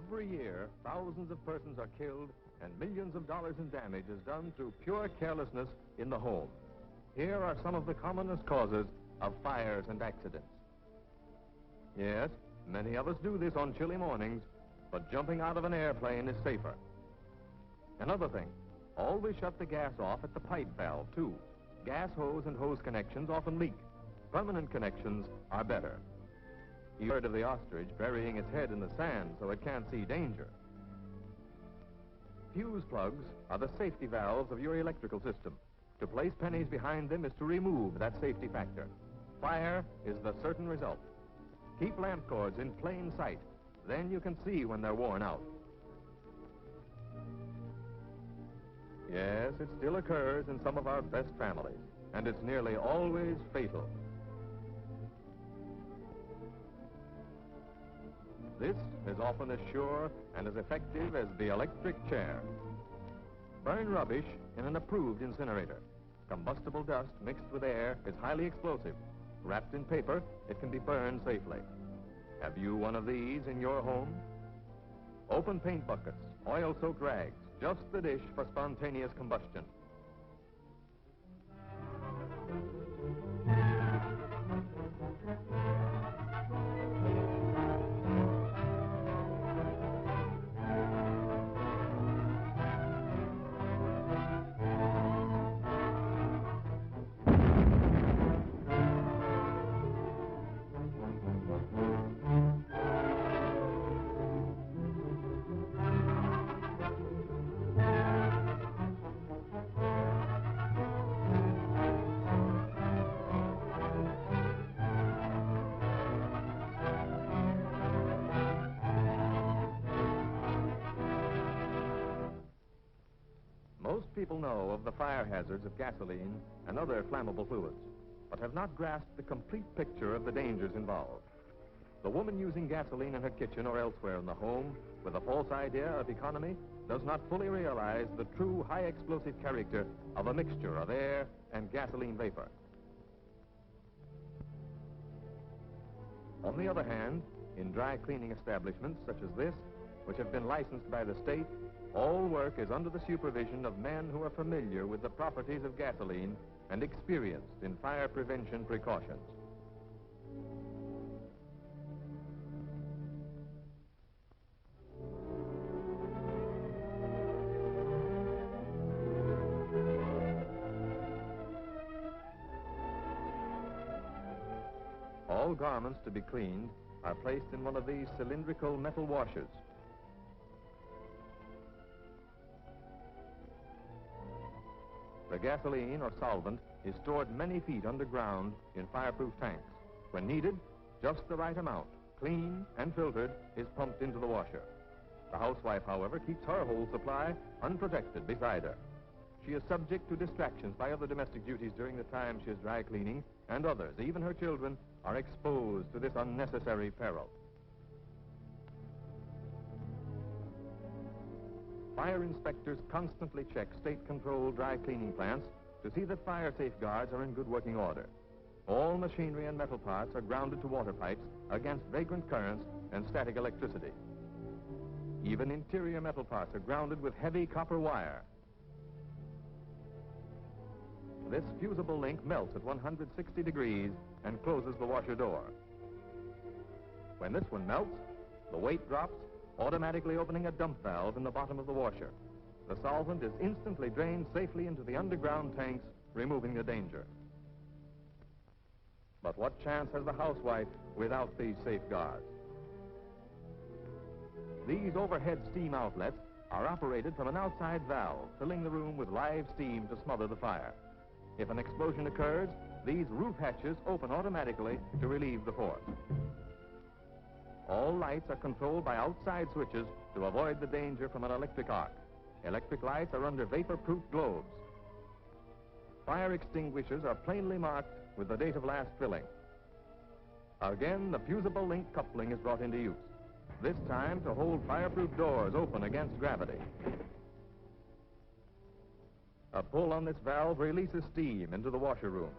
Every year, thousands of persons are killed and millions of dollars in damage is done through pure carelessness in the home. Here are some of the commonest causes of fires and accidents. Yes, many of us do this on chilly mornings, but jumping out of an airplane is safer. Another thing, always shut the gas off at the pipe valve, too. Gas hose and hose connections often leak. Permanent connections are better. You heard of the ostrich burying its head in the sand so it can't see danger. Fuse plugs are the safety valves of your electrical system. To place pennies behind them is to remove that safety factor. Fire is the certain result. Keep lamp cords in plain sight. Then you can see when they're worn out. Yes, it still occurs in some of our best families, and it's nearly always fatal. This is often as sure and as effective as the electric chair. Burn rubbish in an approved incinerator. Combustible dust mixed with air is highly explosive. Wrapped in paper, it can be burned safely. Have you one of these in your home? Open paint buckets, oil-soaked rags, just the dish for spontaneous combustion. Most people know of the fire hazards of gasoline and other flammable fluids, but have not grasped the complete picture of the dangers involved. The woman using gasoline in her kitchen or elsewhere in the home with a false idea of economy does not fully realize the true high explosive character of a mixture of air and gasoline vapor. On the other hand, in dry cleaning establishments such as this, which have been licensed by the state, all work is under the supervision of men who are familiar with the properties of gasoline and experienced in fire prevention precautions. All garments to be cleaned are placed in one of these cylindrical metal washers. The gasoline or solvent is stored many feet underground in fireproof tanks. When needed, just the right amount, clean and filtered, is pumped into the washer. The housewife, however, keeps her whole supply unprotected beside her. She is subject to distractions by other domestic duties during the time she is dry cleaning, and others, even her children, are exposed to this unnecessary peril. Fire inspectors constantly check state-controlled dry cleaning plants to see that fire safeguards are in good working order. All machinery and metal parts are grounded to water pipes against vagrant currents and static electricity. Even interior metal parts are grounded with heavy copper wire. This fusible link melts at 160 degrees and closes the washer door. When this one melts, the weight drops, automatically opening a dump valve in the bottom of the washer. The solvent is instantly drained safely into the underground tanks, removing the danger. But what chance has the housewife without these safeguards? These overhead steam outlets are operated from an outside valve, filling the room with live steam to smother the fire. If an explosion occurs, these roof hatches open automatically to relieve the force. All lights are controlled by outside switches to avoid the danger from an electric arc. Electric lights are under vapor-proof globes. Fire extinguishers are plainly marked with the date of last filling. Again, the fusible link coupling is brought into use, this time to hold fireproof doors open against gravity. A pull on this valve releases steam into the washer room.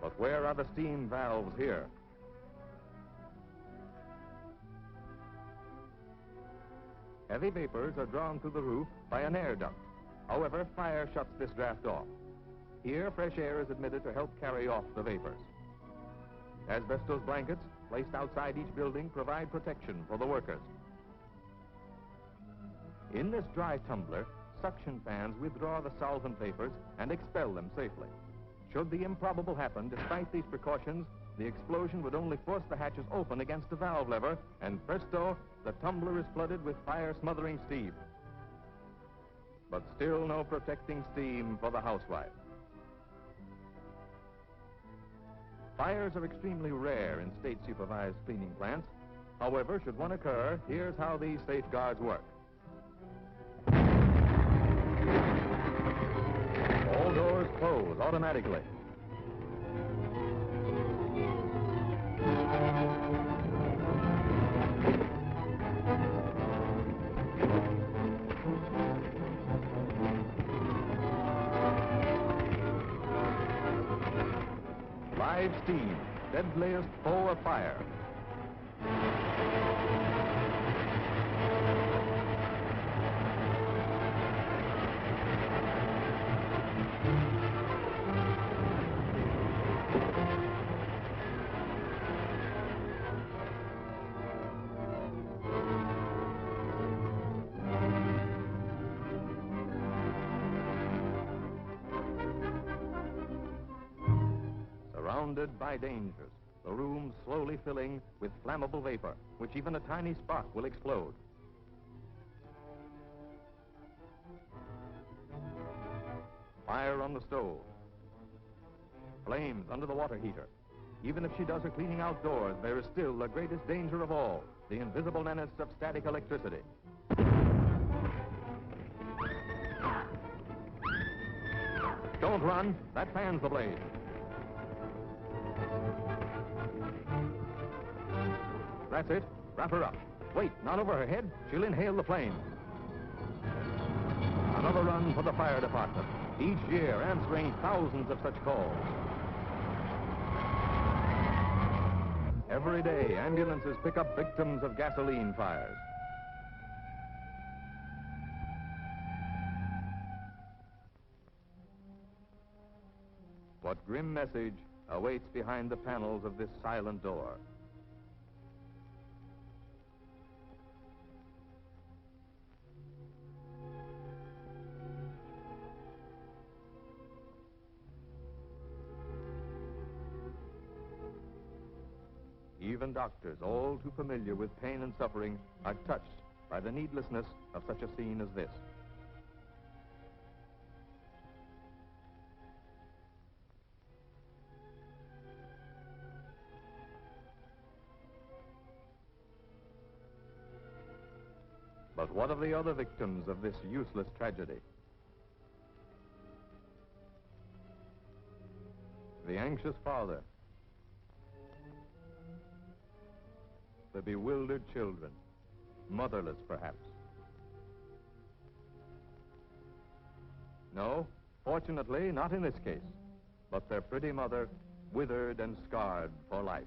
But where are the steam valves here? Heavy vapors are drawn through the roof by an air duct. However, fire shuts this draft off. Here, fresh air is admitted to help carry off the vapors. Asbestos blankets placed outside each building provide protection for the workers. In this dry tumbler, suction fans withdraw the solvent vapors and expel them safely. Should the improbable happen, despite these precautions, the explosion would only force the hatches open against the valve lever, and presto, the tumbler is flooded with fire-smothering steam. But still no protecting steam for the housewife. Fires are extremely rare in state-supervised cleaning plants. However, should one occur, here's how these safeguards work. All doors close automatically. Live steam, deadliest foe of fire. Surrounded by dangers, the room slowly filling with flammable vapor, which even a tiny spark will explode. Fire on the stove. Flames under the water heater. Even if she does her cleaning outdoors, there is still the greatest danger of all, the invisible menace of static electricity. Don't run, that fans the blaze. That's it. Wrap her up. Wait, not over her head. She'll inhale the flames. Another run for the fire department, each year answering thousands of such calls. Every day, ambulances pick up victims of gasoline fires. What grim message awaits behind the panels of this silent door? Even doctors, all too familiar with pain and suffering, are touched by the needlessness of such a scene as this. But what of the other victims of this useless tragedy? The anxious father, the bewildered children, motherless perhaps. No, fortunately not in this case, but their pretty mother withered and scarred for life.